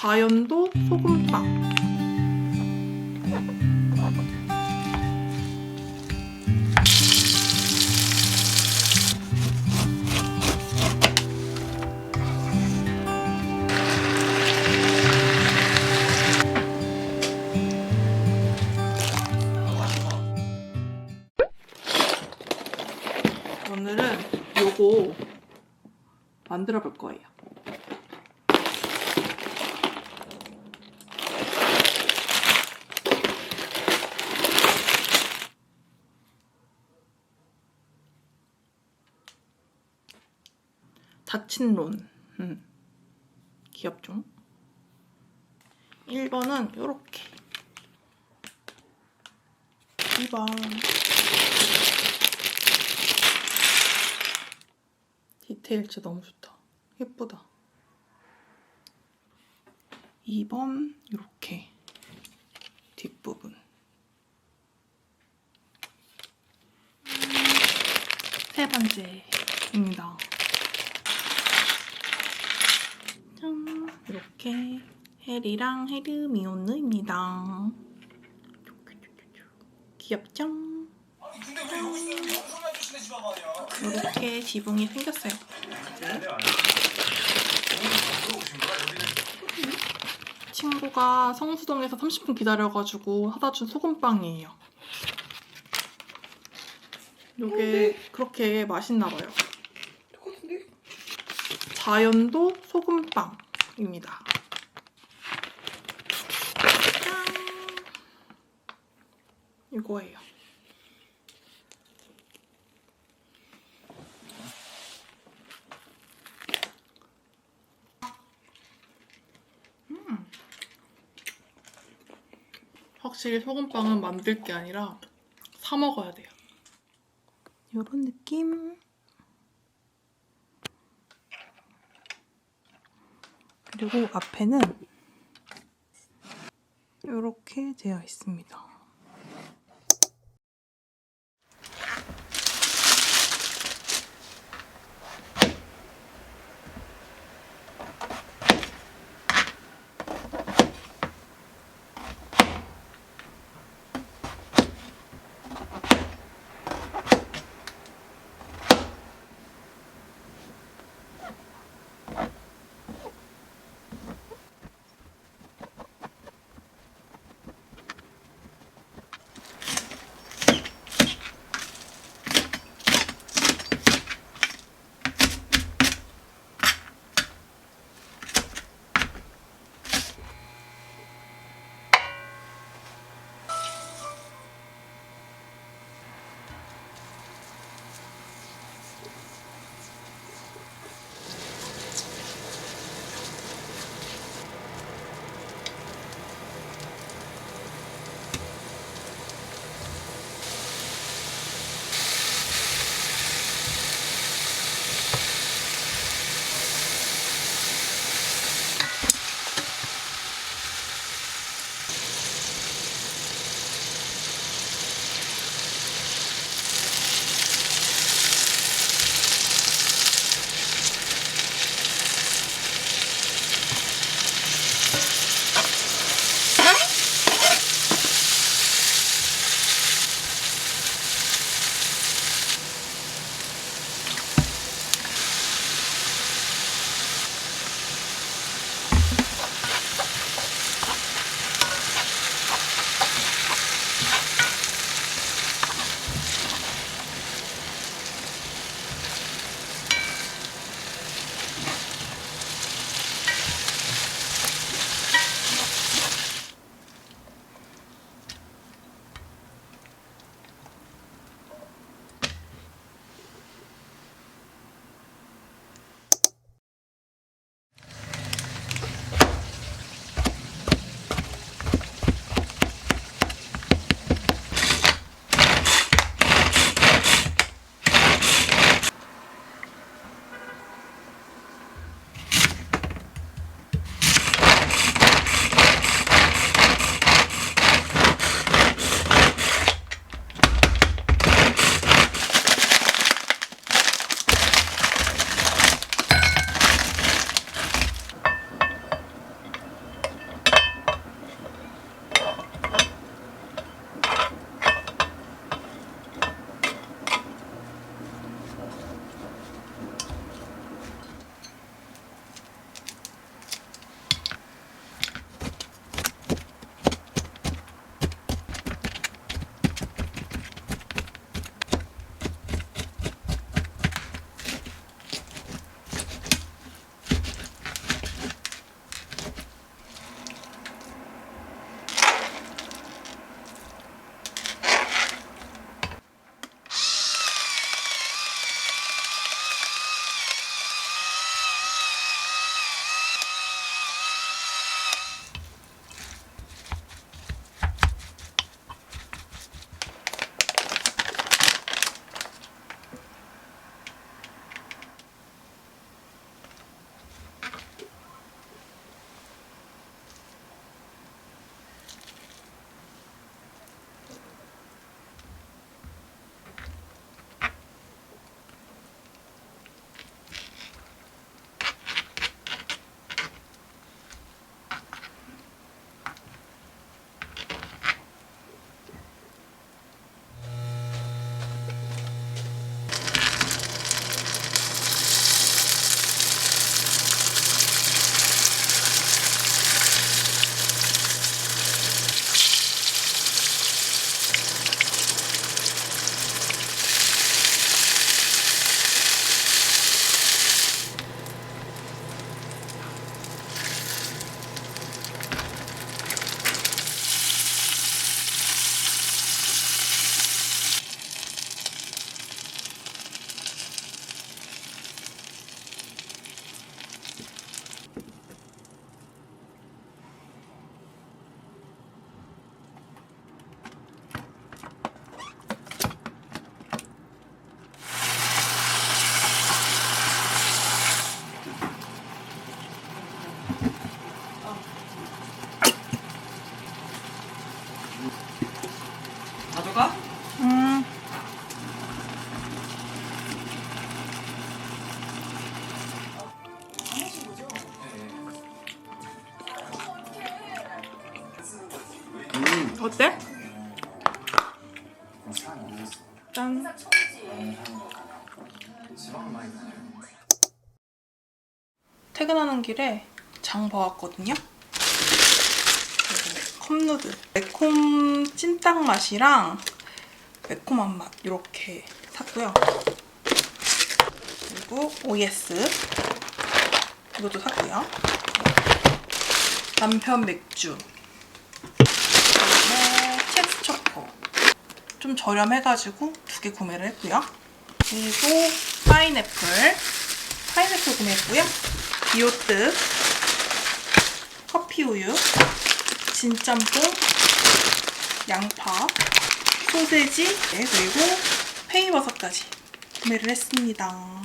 자연도 소금빵. 오늘은 요거 만들어 볼 거예요. 닫힌 론. 귀엽죠? 1번은 요렇게. 2번. 디테일 진짜 너무 좋다. 예쁘다. 2번 이렇게 뒷부분. 세 번째입니다. 짠! 이렇게 해리랑 헤르미온느입니다. 귀엽죠? 이렇게 지붕이 생겼어요. 친구가 성수동에서 30분 기다려가지고 사다 준 소금빵이에요. 이게 그렇게 맛있나봐요. 자연도 소금빵입니다. 짠! 이거예요. 확실히 소금빵은 만들 게 아니라 사 먹어야 돼요. 이런 느낌. 그리고 앞에는 이렇게 되어 있습니다. 어때? 짠. 퇴근하는 길에 장 봐왔거든요. 컵누들 매콤 찐딱 맛이랑 매콤한 맛 이렇게 샀고요. 그리고 OS 이것도 샀고요. 남편 맥주, 그다음에 첵스 초코 좀 저렴해가지고 2개 구매를 했고요. 그리고 파인애플 구매했고요. 비오트 커피 우유, 진짬뽕, 양파, 소세지, 네, 그리고 팽이버섯까지 구매를 했습니다.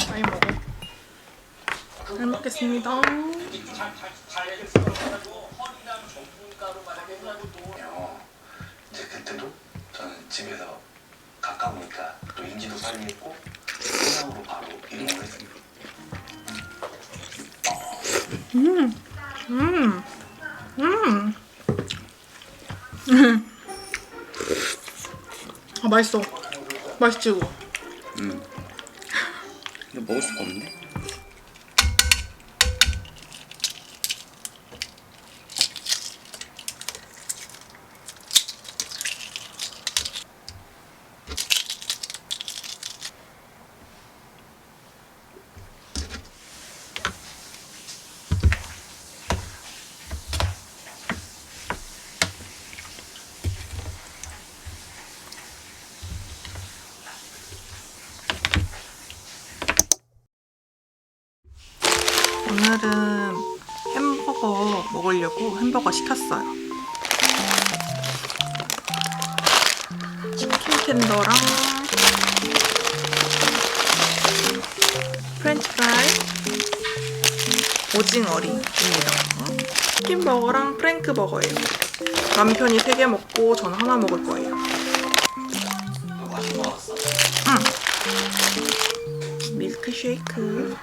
많이 먹어. 잘 먹겠습니다. 이제 그때도 저는 집에서 가까우니까 또 인지도 빨리 했고 그냥 햄버거 바로 이거지. 아, 맛있어. 맛있지, 이거? 이거 먹을 수가 없는데? 오늘은 햄버거 먹으려고 햄버거 시켰어요. 치킨 텐더랑 프렌치 프라이, 오징어리입니다. 치킨 버거랑 프랭크 버거예요. 남편이 3개 먹고 저는 하나 먹을 거예요. 많이 먹었어? 밀크쉐이크.